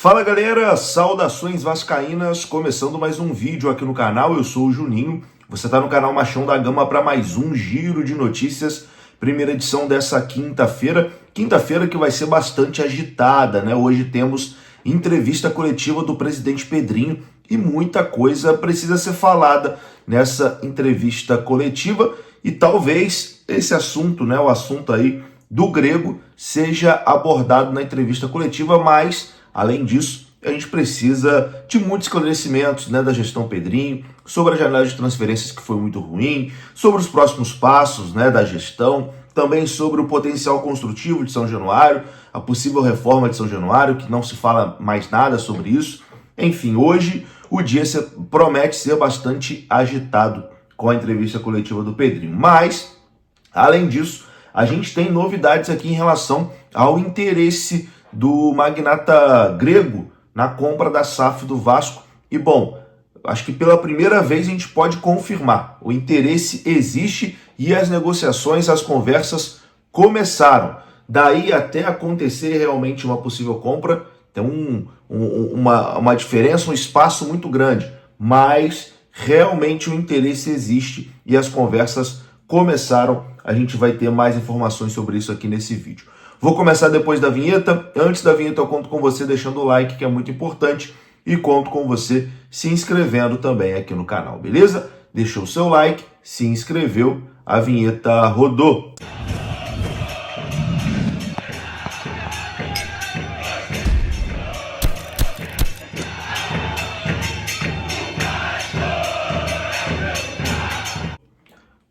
Fala galera, saudações vascaínas, começando mais um vídeo aqui no canal, eu sou o Juninho, você está no canal Machão da Gama para mais um giro de notícias, primeira edição dessa quinta-feira que vai ser bastante agitada, né? Hoje temos entrevista coletiva do presidente Pedrinho e muita coisa precisa ser falada nessa entrevista coletiva e talvez esse assunto, né, o assunto aí do Grego seja abordado na entrevista coletiva, mas além disso, a gente precisa de muitos esclarecimentos, né, da gestão Pedrinho, sobre a janela de transferências que foi muito ruim, sobre os próximos passos, né, da gestão, também sobre o potencial construtivo de São Januário, a possível reforma de São Januário, que não se fala mais nada sobre isso. Enfim, hoje o dia promete ser bastante agitado com a entrevista coletiva do Pedrinho. Mas, além disso, a gente tem novidades aqui em relação ao interesse do magnata grego na compra da SAF do Vasco. E bom, acho que pela primeira vez a gente pode confirmar, o interesse existe e as negociações, as conversas começaram. Daí até acontecer realmente uma possível compra, tem uma diferença, um espaço muito grande, mas realmente o interesse existe e as conversas começaram. A gente vai ter mais informações sobre isso aqui nesse vídeo. Vou começar depois da vinheta. Antes da vinheta eu conto com você deixando o like, que é muito importante, e conto com você se inscrevendo também aqui no canal, beleza? Deixou o seu like, se inscreveu, a vinheta rodou.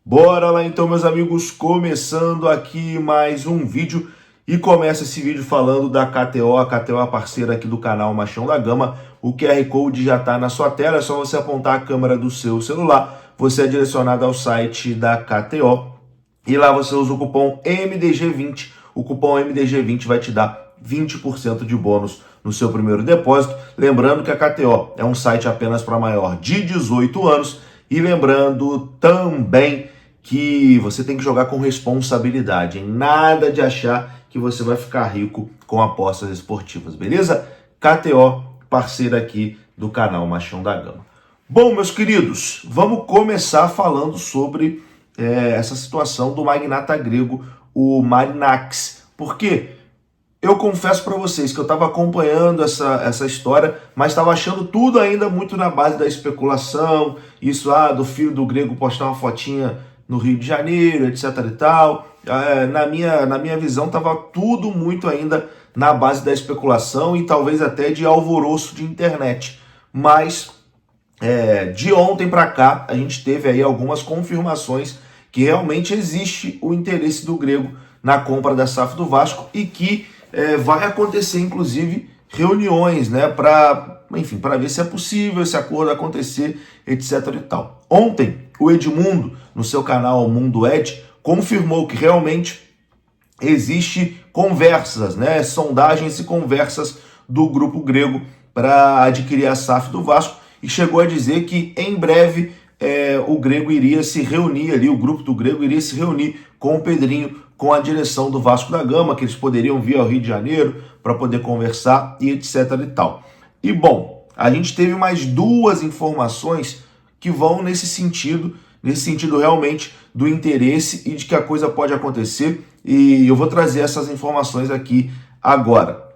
Bora lá então, meus amigos, começando aqui mais um vídeo. E começa esse vídeo falando da KTO, a KTO é a parceira aqui do canal Machão da Gama. O QR Code já está na sua tela, é só você apontar a câmera do seu celular. Você é direcionado ao site da KTO e lá você usa o cupom MDG20. O cupom MDG20 vai te dar 20% de bônus no seu primeiro depósito. Lembrando que a KTO é um site apenas para maior de 18 anos. E lembrando também que você tem que jogar com responsabilidade, hein? Nada de achar que você vai ficar rico com apostas esportivas, beleza? KTO, parceira aqui do canal Machão da Gama. Bom, meus queridos, vamos começar falando sobre essa situação do magnata grego, o Marinakis. Porque eu confesso para vocês que eu estava acompanhando essa história, mas estava achando tudo ainda muito na base da especulação, isso do filho do grego postar uma fotinha no Rio de Janeiro, etc e tal. Na minha visão, estava tudo muito ainda na base da especulação e talvez até de alvoroço de internet. Mas de ontem para cá, a gente teve aí algumas confirmações que realmente existe o interesse do grego na compra da SAF do Vasco e que vai acontecer, inclusive, reuniões, né, para ver se é possível esse acordo acontecer, etc e tal. Ontem, o Edmundo, no seu canal Mundo Ed, confirmou que realmente existe conversas, né, sondagens e conversas do grupo grego para adquirir a SAF do Vasco e chegou a dizer que em breve o grego iria se reunir ali, o grupo do grego iria se reunir com o Pedrinho, com a direção do Vasco da Gama, que eles poderiam vir ao Rio de Janeiro para poder conversar e etc e tal. E bom, a gente teve mais duas informações que vão nesse sentido realmente do interesse e de que a coisa pode acontecer, e eu vou trazer essas informações aqui agora.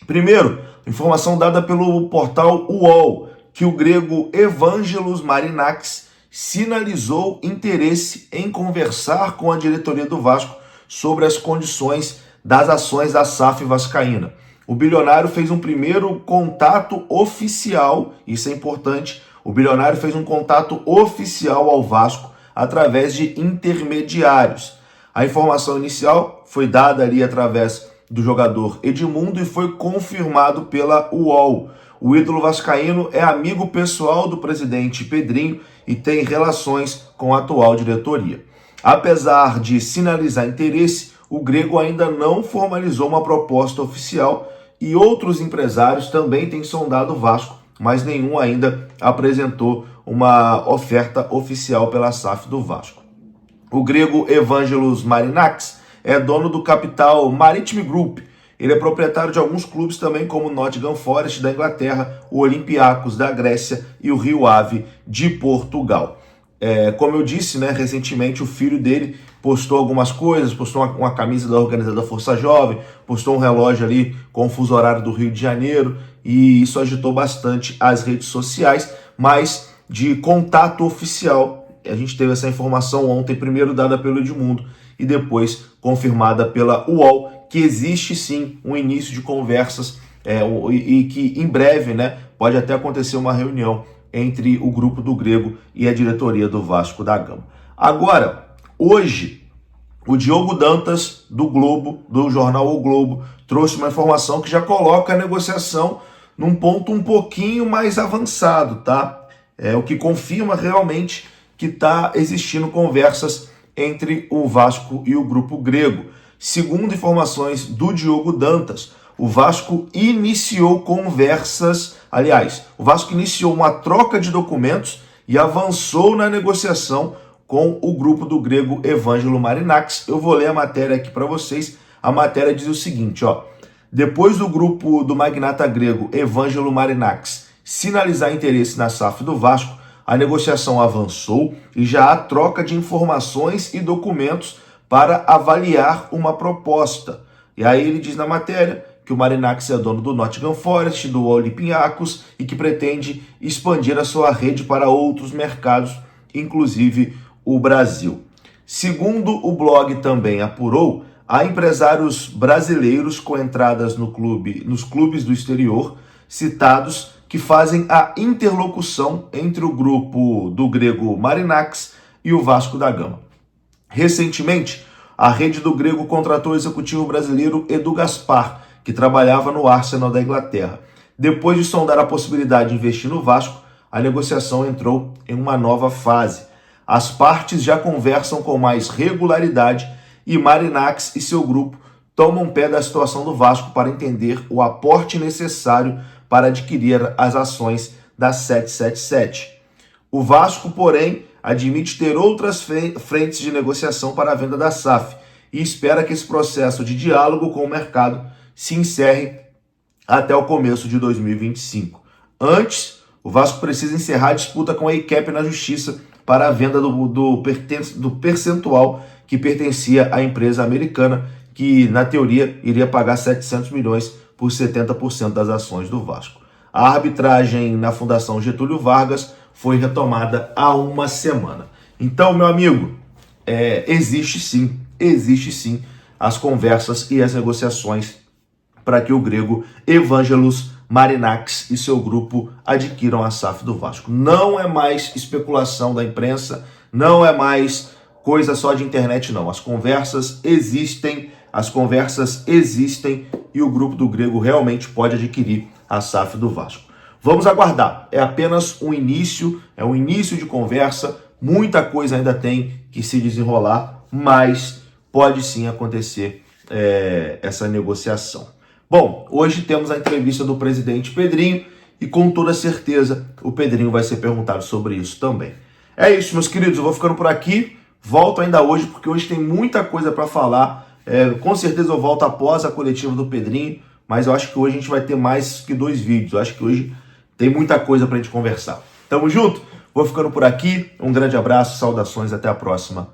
Primeiro, informação dada pelo portal UOL, que o grego Evangelos Marinakis sinalizou interesse em conversar com a diretoria do Vasco sobre as condições das ações da SAF vascaína. O bilionário fez um primeiro contato oficial, isso é importante, o bilionário fez um contato oficial ao Vasco através de intermediários. A informação inicial foi dada ali através do jogador Edmundo e foi confirmado pela UOL. O ídolo vascaíno é amigo pessoal do presidente Pedrinho e tem relações com a atual diretoria. Apesar de sinalizar interesse, o grego ainda não formalizou uma proposta oficial e outros empresários também têm sondado o Vasco, mas nenhum ainda apresentou uma oferta oficial pela SAF do Vasco. O grego Evangelos Marinakis é dono do capital Maritime Group Ele é proprietário de alguns clubes também, como o Nottingham Forest da Inglaterra, o Olympiacos da Grécia e o Rio Ave de Portugal. Como eu disse, né, recentemente o filho dele postou algumas coisas, postou uma camisa da organizada Força Jovem, postou um relógio ali com o fuso horário do Rio de Janeiro, e isso agitou bastante as redes sociais, mas de contato oficial, a gente teve essa informação ontem, primeiro dada pelo Edmundo e depois confirmada pela UOL, que existe sim um início de conversas e que em breve, né, pode até acontecer uma reunião entre o grupo do Grego e a diretoria do Vasco da Gama. Agora, hoje, o Diogo Dantas, do Globo, do jornal O Globo, trouxe uma informação que já coloca a negociação num ponto um pouquinho mais avançado, tá? O que confirma realmente que está existindo conversas entre o Vasco e o grupo grego. Segundo informações do Diogo Dantas, o Vasco iniciou conversas, aliás, o Vasco iniciou uma troca de documentos e avançou na negociação com o grupo do grego Evangelo Marinakis. Eu vou ler a matéria aqui para vocês. A matéria diz o seguinte, ó: depois do grupo do magnata grego Evangelo Marinakis sinalizar interesse na SAF do Vasco, a negociação avançou e já há troca de informações e documentos para avaliar uma proposta. E aí ele diz na matéria que o Marinakis é dono do Nottingham Forest, do Olympiacos, e que pretende expandir a sua rede para outros mercados, inclusive o Brasil. Segundo o blog também apurou, há empresários brasileiros com entradas nos clubes do exterior citados que fazem a interlocução entre o grupo do grego Marinakis e o Vasco da Gama. Recentemente, a rede do grego contratou o executivo brasileiro Edu Gaspar, que trabalhava no Arsenal da Inglaterra. Depois de sondar a possibilidade de investir no Vasco, a negociação entrou em uma nova fase. As partes já conversam com mais regularidade e Marinakis e seu grupo tomam pé da situação do Vasco para entender o aporte necessário para adquirir as ações da 777. O Vasco, porém, admite ter outras frentes de negociação para a venda da SAF e espera que esse processo de diálogo com o mercado se encerre até o começo de 2025. Antes, o Vasco precisa encerrar a disputa com a ICAP na Justiça para a venda do percentual que pertencia à empresa americana, que, na teoria, iria pagar 700 milhões por 70% das ações do Vasco. A arbitragem na Fundação Getúlio Vargas foi retomada há uma semana. Então, meu amigo, existe sim as conversas e as negociações para que o grego Evangelos Marinakis e seu grupo adquiram a SAF do Vasco. Não é mais especulação da imprensa, não é mais coisa só de internet, não. As conversas existem e o grupo do grego realmente pode adquirir a SAF do Vasco. Vamos aguardar, é apenas um início de conversa, muita coisa ainda tem que se desenrolar, mas pode sim acontecer essa negociação. Bom, hoje temos a entrevista do presidente Pedrinho e com toda certeza o Pedrinho vai ser perguntado sobre isso também. É isso, meus queridos, eu vou ficando por aqui, volto ainda hoje porque hoje tem muita coisa para falar, com certeza eu volto após a coletiva do Pedrinho, mas eu acho que hoje a gente vai ter mais que 2 vídeos, eu acho que hoje tem muita coisa pra gente conversar. Tamo junto? Vou ficando por aqui, um grande abraço, saudações, até a próxima.